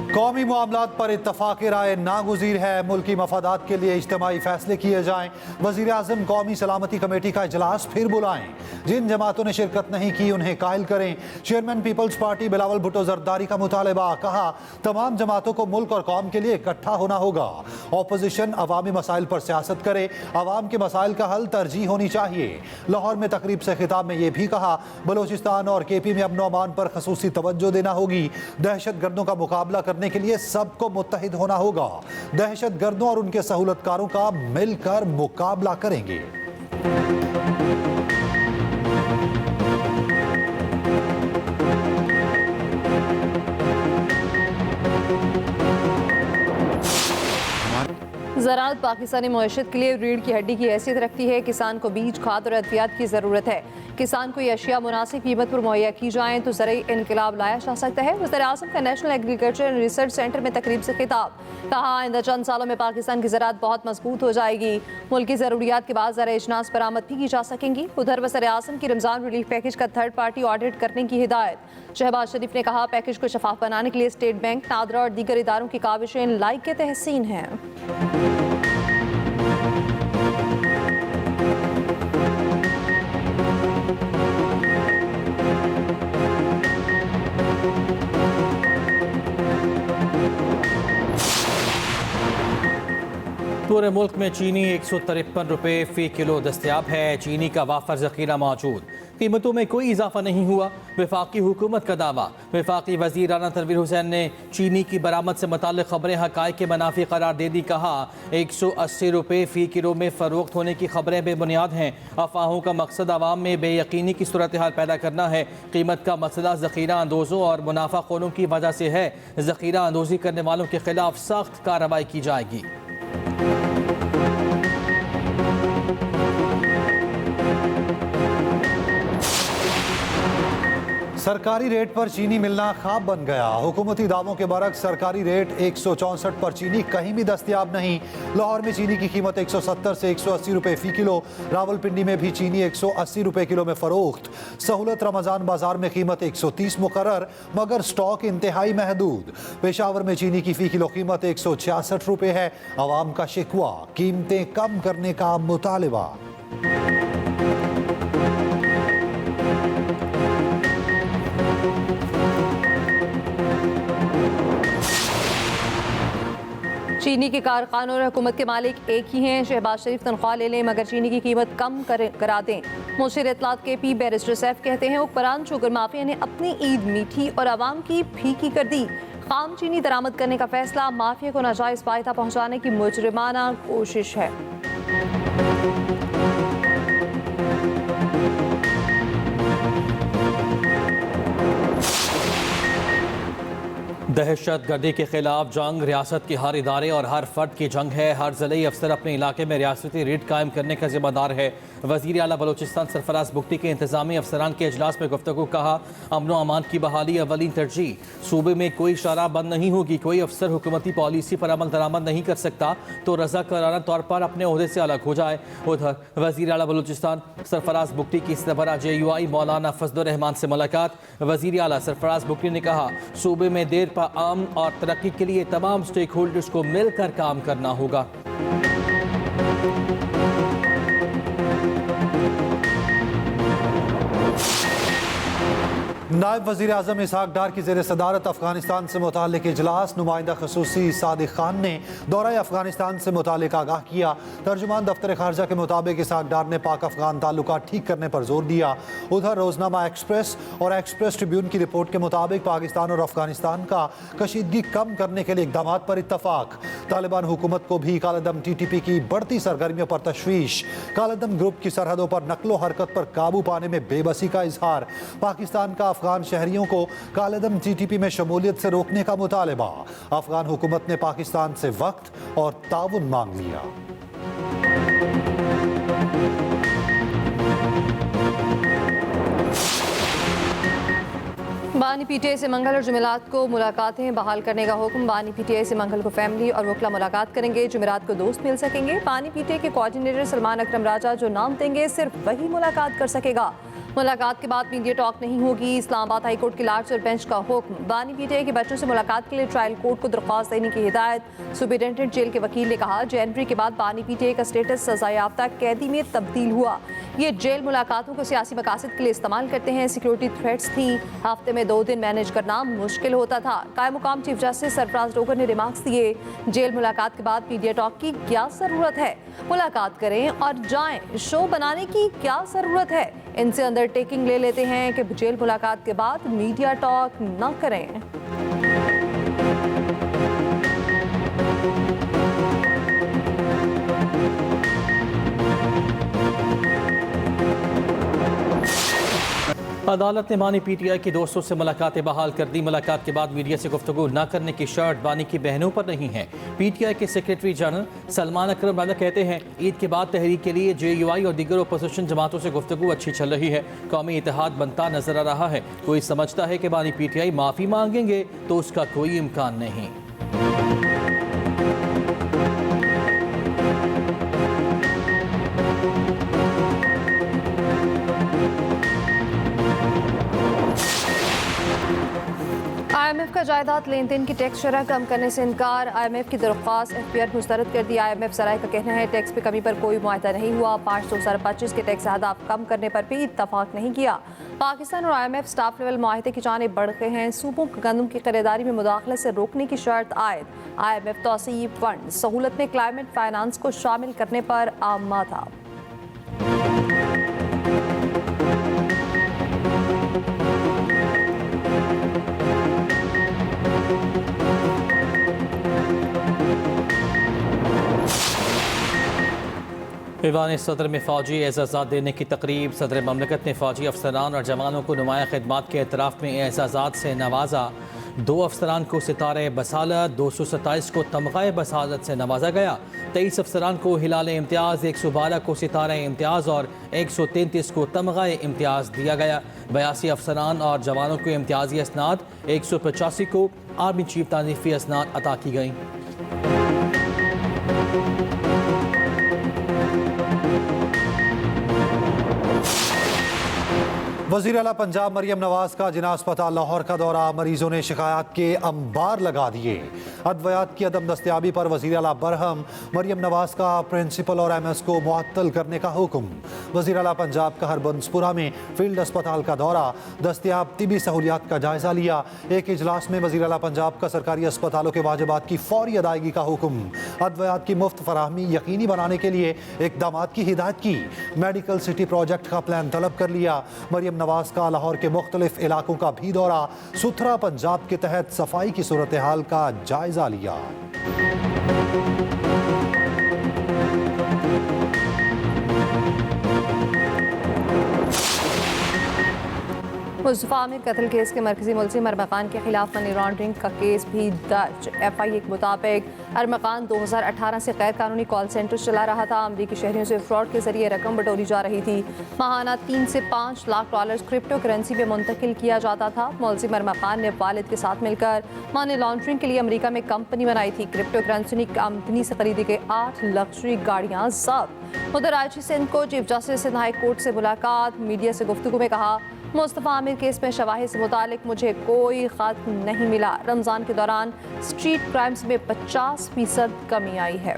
कौमी मामलात पर इत्तफाक राय नागुज़ीर है। मुल्की मफादात के लिए इज्तिमाई फैसले किए जाएं। वज़ीर आज़म कौमी सलामती कमेटी का इजलास फिर बुलाएं। जिन जमातों ने शिरकत नहीं की उन्हें कायल करें। चेयरमैन पीपल्स पार्टी बिलावल भुट्टो जरदारी का मुतालबा। कहा, तमाम जमातों को मुल्क और कौम के लिए इकट्ठा होना होगा। अपोजिशन अवामी मसाइल पर सियासत करे, अवाम के मसाइल का हल तरजीह होनी चाहिए। लाहौर में तकरीब से खिताब में यह भी कहा, बलोचिस्तान और KP में अमन अमान पर खसूसी तवज्जो देना होगी। दहशत गर्दों का मुकाबला करने के लिए सबको मुत्तहिद होना होगा। दहशत गर्दों और उनके सहूलतकारों का मिलकर मुकाबला करेंगे। ज़राअत पाकिस्तानी मईशत के लिए रीढ़ की हड्डी की हैसियत रखती है। किसान को बीज, खाद और अद्वियात की ज़रूरत है। किसान को ये अशिया मुनासिब कीमत पर मुहैया की जाएँ तो ज़रूरी इनकलाब लाया जा सकता है। वज़ीर आज़म का national agriculture and research centre में तकरीब से खिताब। कहा, आइंदा चंद सालों में पाकिस्तान की ज़राअत बहुत मजबूत हो जाएगी। मुल्क की ज़रूरियात के बाद ज़रा अजनास बरामद भी की जा सकेंगी। उधर वज़ीर आज़म की रमज़ान रिलीफ पैकेज का थर्ड पार्टी ऑडिट करने की हिदायत। शहबाज शरीफ ने कहा, पैकेज को शफाफ बनाने के लिए स्टेट बैंक, नादरा और दीगर इदारों की काविशें लायक तहसीन हैं। पूरे मुल्क में चीनी 153 रुपये फ़ी किलो दस्तयाब है। चीनी का वाफर ज़ख़ीरा मौजूद, कीमतों में कोई इजाफा नहीं हुआ। वफाकी हुकूमत का दावा। वफाकी वज़ीर राना तनवीर हुसैन ने चीनी की बरामद से मुताल्लिक़ खबरें हक़ाइक़ के मुनाफी करार दे दी। कहा, 180 रुपये फ़ी किलो में फ़रोख्त होने की खबरें बेबुनियाद हैं। अफवाहों का मकसद आवाम में बेयकीनी की सूरत हाल पैदा करना है। कीमत का मसला ज़ख़ीरा अंदोज़ों और मुनाफाखोरों की वजह से है। ज़ख़ीरा अंदोज़ी करने वालों के खिलाफ सख्त कार्रवाई की जाएगी। सरकारी रेट पर चीनी मिलना ख्वाब बन गया। हुकूमती दावों के बरक्स सरकारी रेट 164 पर चीनी कहीं भी दस्तयाब नहीं। लाहौर में चीनी की कीमत 170 से 180 रुपये फ़ी किलो। रावलपिंडी में भी चीनी 180 रुपये किलो में फ़रोख्त। सहूलत रमज़ान बाजार में कीमत 130 मुकर्रर, मगर स्टॉक इंतहाई महदूद। पेशावर में चीनी की फ़ी किलो कीमत 166 रुपये है। आवाम का शिकवा, कीमतें कम करने का मुतालबा। चीनी के कारखानों और हुकूमत के मालिक एक ही हैं। शहबाज शरीफ तनख्वाह ले लें मगर चीनी की कीमत कम करा दें। मुशीर इत्तलात KP बैरिस्टर सैफ कहते हैं, हुक्मरान शुगर माफिया ने अपनी ईद मीठी और आवाम की फीकी कर दी। खाम चीनी दरामद करने का फैसला माफिया को नाजायज फायदा पहुँचाने की मुजरिमाना कोशिश है। दहशत गर्दी के खिलाफ जंग रियासत के हर इदारे और हर फर्द की जंग है। हर ज़िले अफसर अपने इलाके में रियासती रेट कायम करने का जिम्मेदार है। वज़ीर आला बलोचिस्तान सरफराज बुख्ती के इंतजामी अफसरान के इजलास में गुफ्तगू। कहा, अमन व अमान की बहाली अवलीन तरजीह। सूबे में कोई शराब बंद नहीं होगी। कोई अफसर हुकूमती पॉलिसी पर अमल दरामद नहीं कर सकता तो रज़ाकाराना तौर पर अपने ओहदे से अलग हो जाए। उधर वज़ीर आला बलोचिस्तान सरफराज बुख्ती की सरबराह JUI मौलाना फजलुर रहमान से मुलाकात। वज़ीर आला सरफराज बुख्ती ने कहा, सूबे में देर पर आम और तरक्की के लिए तमाम स्टेक होल्डर्स को मिलकर काम करना होगा। नायब वज़ीर आज़म इसहाक डार की ज़ेर सदारत अफगानिस्तान से मुताल्लिक इजलास। नुमाइंदा खसूसी सादिक खान ने दौरा अफगानिस्तान से मुताल्लिक आगाह किया। तर्जुमान दफ्तर खारजा के मुताबिक इसहाक डार ने पाक अफगान ताल्लुकात ठीक करने पर जोर दिया। उधर रोजनामा एक्सप्रेस और एक्सप्रेस ट्रिब्यून की रिपोर्ट के मुताबिक पाकिस्तान और अफगानिस्तान का कशीदगी कम करने के लिए इक़दामात पर इत्तफाक। तालिबान हुकूमत को भी कालेदम TTP की बढ़ती सरगर्मियों पर तशवीश। कालेदम ग्रुप की सरहदों पर नकलो हरकत पर काबू पाने में बेबसी का इजहार। पाकिस्तान का अफगान शहरियों को कालेदम TTP में शमूलियत से रोकने का मुतालबा। अफगान हुकूमत ने पाकिस्तान से वक्त और ताउन मांग लिया। बानी PTI से मंगल और जुमेरात को मुलाकातें बहाल करने का हुक्म। बानी PTI से मंगल को फैमिली और वकला मुलाकात करेंगे। जुमेरात को दोस्त मिल सकेंगे। बानी PTI के कोऑर्डिनेटर सलमान अकरम राजा जो नाम देंगे सिर्फ वही मुलाकात कर सकेगा। मुलाकात के बाद मीडिया टॉक नहीं होगी। इस्लामाबाद हाई कोर्ट की लार्जर बेंच का हुक्म। बानी पीटीआई के बच्चों से मुलाकात के लिए ट्रायल कोर्ट को दरख्वास्त देने की हिदायत। सुपरिटेंडेंट जेल के वकील ने कहा, जनवरी के बाद बानी पीटीआई का स्टेटस सजायाफ्ता कैदी में तब्दील हुआ। ये जेल मुलाकातों को सियासी मकासद के लिए इस्तेमाल करते हैं। सिक्योरिटी थ्रेट्स थी, हफ्ते में 2 दिन मैनेज करना मुश्किल होता था। कायम मुकाम चीफ जस्टिस सरफराज डोगर ने रिमार्क्स दिए, जेल मुलाकात के बाद मीडिया टॉक की क्या जरूरत है? मुलाकात करें और जाएं, शो बनाने की क्या जरूरत है? इनसे अंडरटेकिंग ले लेते हैं कि जेल मुलाकात के बाद मीडिया टॉक न करें। अदालत ने बानी पीटीआई के दोस्तों से मुलाकातें बहाल कर दी। मुलाकात के बाद मीडिया से गुफ्तगू न करने की शर्त बानी की बहनों पर नहीं है। पीटीआई के सेक्रेटरी जनरल सलमान अकरम राजा कहते हैं, ईद के बाद तहरीक के लिए JUI और दीगर अपोजिशन जमातों से गुफ्तगू अच्छी चल रही है। कौमी इत्तेहाद बनता नजर आ रहा है। कोई समझता है कि बानी पीटीआई माफ़ी मांगेंगे तो उसका कोई इम्कान नहीं। IMF का जायदाद लेन देन की टैक्स शरह कम करने से इनकार। IMF की दरख्वास्त FPR मुस्तरद कर दी। IMF सराय का कहना है, टैक्स पे कमी पर कोई मुआहदा नहीं हुआ। 525 के टैक्स अहदाफ कम करने पर भी इत्तफाक नहीं किया। पाकिस्तान और IMF स्टाफ लेवल मुआहदे की जानिब बढ़ गए हैं। सूबों को गंदम की खरीदारी में मुदाखलत से रोकने की शर्त आयद। IMF तौसीब फंड सहूलत में क्लाइमेट फाइनेंस को शामिल करने पर आमा था। ईवान सदर में फ़ौजी एजाज़ात देने की तकरीब। सदर ममलकत ने फ़ौजी अफसरान और जवानों को नुमाया खिदमात के एतराफ़ में एजाज़ात से नवाजा। 2 अफसरान को सितारे बसालत, 227 को तमग़ाए बसालत से नवाजा गया। 23 अफसरान को हिलाल इम्तियाज़, 112 को सितारे इम्तियाज़ और 133 को तमग़ाए इम्तियाज़ दिया गया। 82 अफसरान और जवानों को इम्तियाज़ी असनाद, 185 को आर्मी चीफ तारीफ़ी असनाद अता की गई। वज़ीर आला पंजाब मरियम नवाज का जिना अस्पताल लाहौर का दौरा। मरीजों ने शिकायत के अंबार लगा दिए। अद्वियात की अदम दस्तियाबी पर वज़ीर आला बरहम। मरियम नवाज का प्रिंसिपल और MS को मुअत्तल करने का हुक्म। वज़ीर आला पंजाब का हरबंसपुरा में फील्ड अस्पताल का दौरा, दस्तियाब तिबी सहूलियात का जायजा लिया। एक इजलास में वज़ीर आला पंजाब का सरकारी अस्पतालों के वाजिबात की फौरी अदायगी का हुक्म। अद्वियात की मुफ्त फराहमी यकीनी बनाने के लिए इक़दामात की हिदायत की। मेडिकल सिटी प्रोजेक्ट का प्लान तलब कर लिया। मरियम नवाज का लाहौर के मुख्तलिफ इलाकों का भी दौरा, सुथरा पंजाब के तहत सफाई की सूरत हाल का जायजा लिया। मुस्तफा आमिर कत्ल केस के मरकजी मुलजिम अरमकान के खिलाफ मनी लॉन्ड्रिंग का केस भी दर्ज। FIA के मुताबिक अरमकान 2018 से गैर कानूनी कॉल सेंटर चला रहा था। अमरीकी शहरियों से फ्रॉड के जरिए रकम बटोरी जा रही थी। माहाना 3 से 5 लाख डॉलर क्रिप्टो करेंसी में मुंतकिल किया जाता था। मुलजिम अरमकान ने वालिद के साथ मिलकर मनी लॉन्ड्रिंग के लिए अमरीका में कंपनी बनाई थी। क्रिप्टो करेंसी कंपनी से खरीदी गई 8 लग्जरी गाड़ियाँ जब्त। उधर IG सिंध को chief justice Sindh high court से मुलाकात। मीडिया से गुफ्तगू में कहा, मुस्तफा आमिर केस में शवाहिद से मुतालिक मुझे कोई खत नहीं मिला। रमज़ान के दौरान स्ट्रीट क्राइम्स में 50% कमी आई है।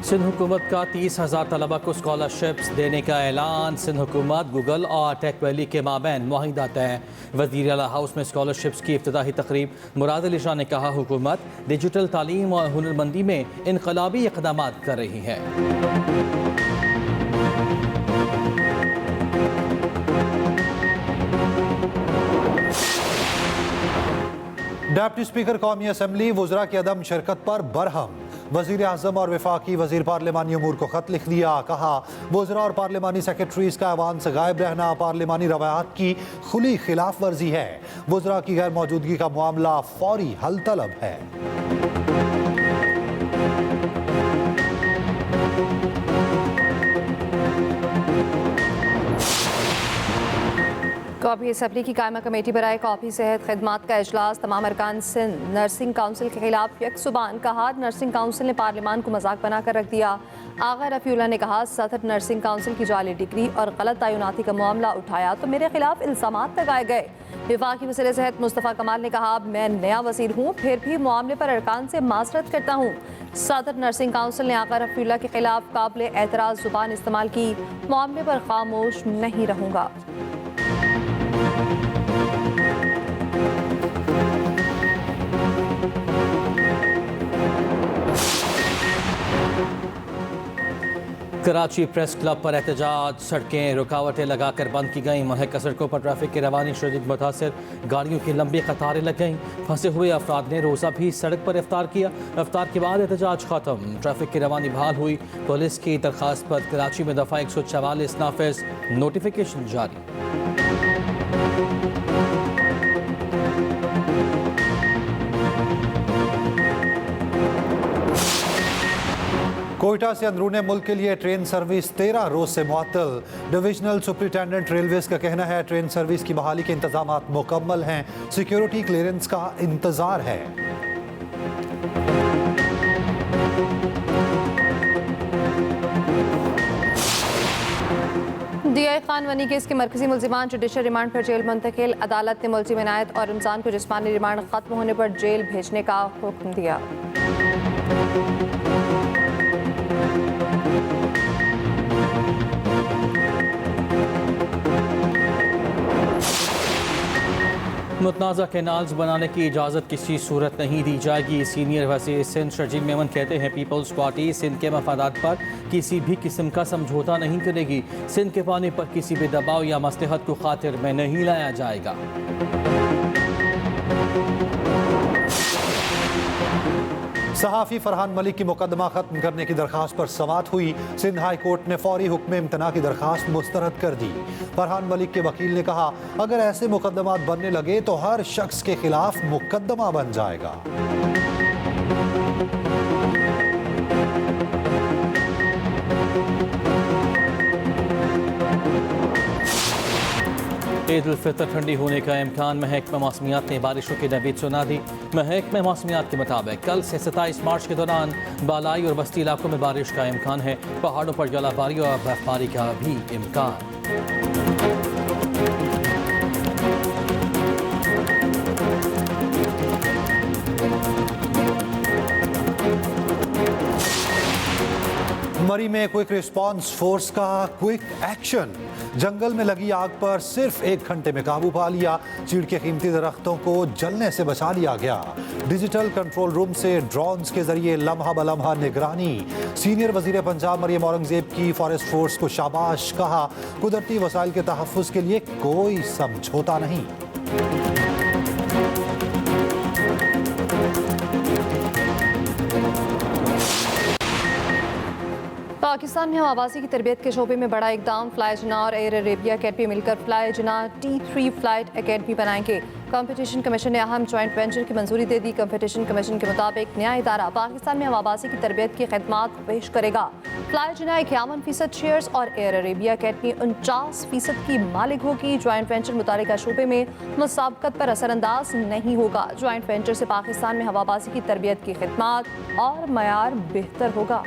सिंध हुकूमत का 30,000 तलबा को स्कॉलरशिप्स देने का ऐलान। सिंध हुकूमत, गूगल और टेक वैली के माबैन मुआहिदा तय। वज़ीर आला हाउस में स्कॉलरशिप्स की इफ्तिताही तकरीब। मुराद अली शाह ने कहा, हुकूमत डिजिटल तालीम और हुनरमंदी में इनकलाबी इक़दामात कर रही है। डिप्टी स्पीकर कौमी असम्बली वज़रा की अदम शिरकत पर बरहम। वज़ीर आज़म और वफाकी वज़ीर पार्लिमानी अमूर को खत लिख दिया। कहा, वज़रा और पार्लिमानी सेक्रेटरीज का ऐवान से गायब रहना पार्लिमानी रवायात की खुली खिलाफ वर्जी है। वज़रा की गैर मौजूदगी का मामला फौरी हल तलब है। चौबीस असम्बली की कायमा कमेटी बराए कॉफी सेहत खदमात का इजलास। तमाम अरकान सिंध नर्सिंग काउंसिल के खिलाफ यकसुबान कहा। नर्सिंग काउंसिल ने पार्लियामान को मजाक बनाकर रख दिया। आगा रफीउल्लाह ने कहा, सदर नर्सिंग काउंसिल की जाली डिग्री और गलत तयनाती का मामला उठाया तो मेरे खिलाफ इल्जामात लगाए गए। विफाकी वज़ीर सेहत मुस्तफ़ा कमाल ने कहा, मैं नया वज़ीर हूँ, फिर भी मामले पर अरकान से माजरत करता हूँ। सदर नर्सिंग काउंसिल ने आगा रफीउल्लाह के खिलाफ काबिल एतराज़ जुबान इस्तेमाल की। मामले पर खामोश नहीं रहूँगा। कराची प्रेस क्लब पर एहतजाज, सड़कें रुकावटें लगाकर बंद की गईं। महक सड़कों पर ट्रैफिक की रवानी शदीद मुतासिर, गाड़ियों की लंबी कतारें लग गईं। फंसे हुए अफराद ने रोज़ा भी सड़क पर इफ्तार किया। इफ्तार के बाद एहतजाज खत्म, ट्रैफिक की रवानी बहाल हुई। पुलिस की दरखास्त पर कराची में दफ़ा 144 नाफिज, नोटिफिकेशन जारी। कोयटा से अंदरूनी मुल्क के लिए ट्रेन सर्विस 13 रोज से मुअत्तल। डिविजनल सुपरिटेंडेंट रेलवेज का कहना है, ट्रेन सर्विस की बहाली के इंतजाम मुकम्मल हैं, सिक्योरिटी क्लियरेंस का इंतजार है। DI खान वनी केस के मरकजी मुल्जिमान जुडिशल रिमांड पर जेल मुंतकिल। अदालत ने मुल्जिम इनायत और रमजान को जिस्मानी रिमांड खत्म होने पर जेल भेजने का हुक्म दिया। मुतनाज़ा कैनाल्स बनाने की इजाज़त किसी सूरत नहीं दी जाएगी। सीनियर वज़ीर सिंध शर्जील मेमन कहते हैं, पीपल्स पार्टी सिंध के मफादात पर किसी भी किस्म का समझौता नहीं करेगी। सिंध के पानी पर किसी भी दबाव या मसलहत को खातिर में नहीं लाया जाएगा। सहाफ़ी फरहान मलिक की मुकदमा खत्म करने की दरखास्त पर समाअत हुई। सिंध हाई कोर्ट ने फौरी हुक्म इम्तना की दरखास्त मुस्तरद कर दी। फरहान मलिक के वकील ने कहा, अगर ऐसे मुकदमात बनने लगे तो हर शख्स के खिलाफ मुकदमा बन जाएगा। ईद उल फितर ठंडी होने का इम्कान। महकमा मौसमियात ने बारिशों की नवीद सुना दी। महकमा मौसमियात के मुताबिक कल से 27 मार्च के दौरान बालाई और बस्ती इलाकों में बारिश का इम्कान है। पहाड़ों पर जलाबारी और बर्फबारी का भी इम्कान। मरी में क्विक रिस्पांस फोर्स का क्विक एक्शन। जंगल में लगी आग पर सिर्फ 1 घंटे में काबू पा लिया। चीड़ के कीमती दरख्तों को जलने से बचा लिया गया। डिजिटल कंट्रोल रूम से ड्रोन्स के जरिए लम्हा बलम्हा निगरानी। सीनियर वजीर पंजाब मरियम औरंगजेब की फॉरेस्ट फोर्स को शाबाश, कहा कुदरती वसाइल के तहफ्फुज के लिए कोई समझौता नहीं। पाकिस्तान में हवाबाजी की तरबियत के शोबे में बड़ा इकदाम। फ्लाई जिना और एयर अरेबिया अकेडमी मिलकर फ्लाई जिना T3 फ्लाइट अकेडमी बनाएंगे। कंपटीशन कमीशन ने अहम ज्वाइंट वेंचर की मंजूरी दे दी। कंपटीशन कमीशन के मुताबिक नया इदारा पाकिस्तान में हवाबाजी की तरबियत की खदमात पेश करेगा। फ्लाई जिना 51% शेयर्स और एयर अरेबिया अकेडमी 49% की मालिक होगी। ज्वाइंट वेंचर मुतालिका शोबे में मुसाबकत पर असरअंदाज नहीं होगा। ज्वाइंट वेंचर से पाकिस्तान में हवाबाजी की तरबियत की खदमात और मयार बेहतर होगा।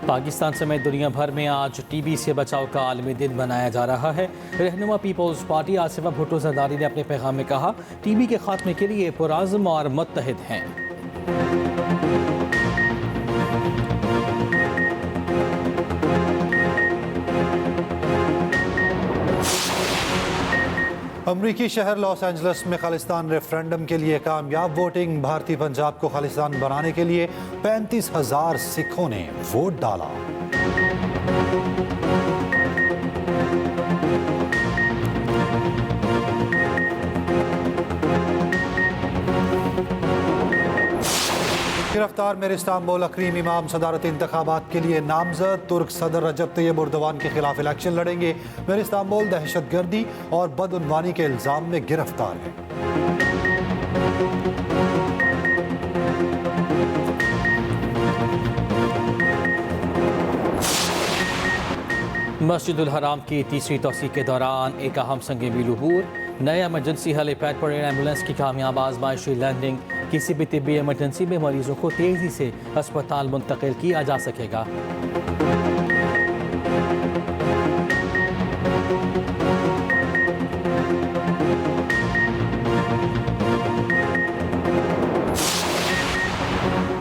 पाकिस्तान समेत दुनिया भर में आज टीबी से बचाव का आलमी दिन मनाया जा रहा है। रहनुमा पीपल्स पार्टी आसिफा भुट्टो जरदारी ने अपने पैगाम में कहा, टीबी के खात्मे के लिए पुराज़्म और मुत्तहिद हैं। अमरीकी शहर लॉस एंजल्स में खालिस्तान रेफरेंडम के लिए कामयाब वोटिंग। भारतीय पंजाब को खालिस्तान बनाने के लिए 35,000 सिखों ने वोट डाला। गिरफ्तार मेर इस्तांबुल अकरीम इमाम सदारती इंतखाबात के लिए नामजद। तुर्क सदर रजब तैयब एर्दोगान के खिलाफ इलेक्शन लड़ेंगे। मेर इस्तांबुल दहशतगर्दी और बदउनवानी के इल्जाम में गिरफ्तार है। मस्जिदुल हराम की तीसरी तोसी के दौरान एक अहम संग मीलूबूर, नए एमरजेंसी हेलीपैड पर एयर एम्बुलेंस की कामयाब आजमाइशी लैंडिंग। किसी भी तिब्बी एमरजेंसी में मरीजों को तेजी से अस्पताल मुंतकिल किया जा सकेगा।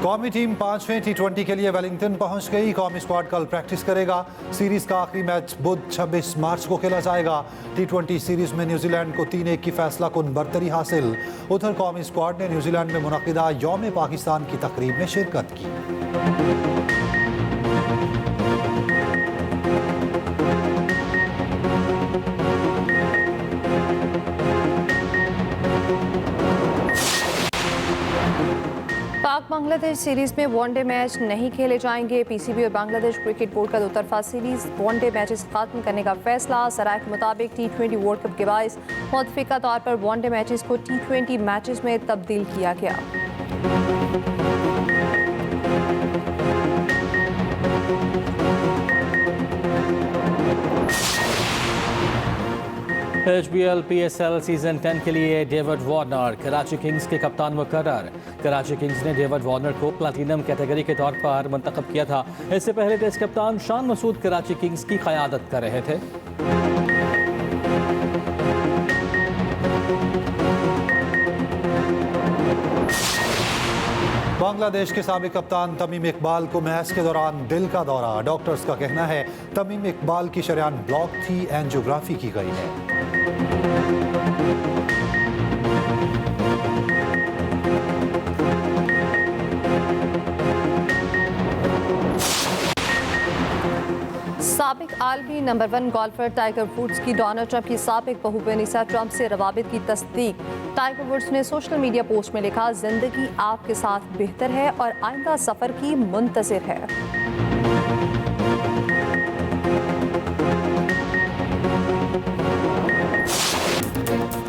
कौमी टीम 5वें T20 के लिए वेलिंगटन पहुंच गई। कौमी स्क्वाड कल प्रैक्टिस करेगा। सीरीज का आखिरी मैच बुध 26 मार्च को खेला जाएगा। T20 सीरीज में न्यूजीलैंड को 3-1 की फैसला कुन बरतरी हासिल। उधर कौमी स्क्वाड ने न्यूजीलैंड में मुनक़िदा यौम पाकिस्तान की तकरीब में शिरकत की। पाक बांग्लादेश सीरीज में वनडे मैच नहीं खेले जाएंगे। पीसीबी और बांग्लादेश क्रिकेट बोर्ड का दोतरफा सीरीज वनडे मैचेस खत्म करने का फैसला। सराय के मुताबिक T20 वर्ल्ड कप के बायस मुतफिका तौर पर वनडे मैचेस को T20 मैचेस में तब्दील किया गया। HBL PSL सीजन 10 के लिए डेविड वार्नर कराची किंग्स के कप्तान मुकर्रर। कराची किंग्स ने डेविड वार्नर को प्लैटिनम कैटेगरी के तौर पर मुंतखब किया था। इससे पहले टेस्ट कप्तान शान मसूद कराची किंग्स की क़यादत कर रहे थे। बांग्लादेश के साबिक कप्तान तमीम इकबाल को मैच के दौरान दिल का दौरा। डॉक्टर्स का कहना है तमीम इकबाल की शरीयान ब्लॉक थी, एंजियोग्राफी की गई है। साबिक आलमी नंबर 1 गोल्फर टाइगर वुड्स की डोनाल्ड ट्रंप की साबिक बहू वेनिसा ट्रंप से रवाबित की तस्दीक। टाइगर वुड्स ने सोशल मीडिया पोस्ट में लिखा, जिंदगी आपके साथ बेहतर है और आइंदा सफर की मुंतज़िर है।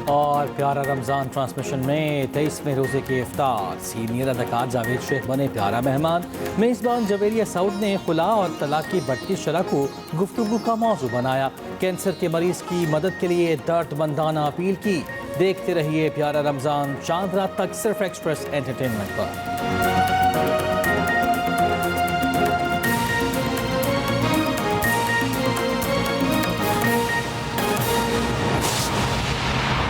और प्यारा रमज़ान ट्रांसमिशन में 23वें रोज़े के इफ्तार। सीनियर अदाकार जावेद शेख बने प्यारा मेहमान। मेज़बान जवेरिया सऊद ने खुला और तलाक की बढ़ती शरह को गुफ्तगू का मौजू बनाया। कैंसर के मरीज की मदद के लिए दर्दमंदाना अपील की। देखते रहिए प्यारा रमज़ान चांद रात तक सिर्फ एक्सप्रेस एंटरटेनमेंट पर।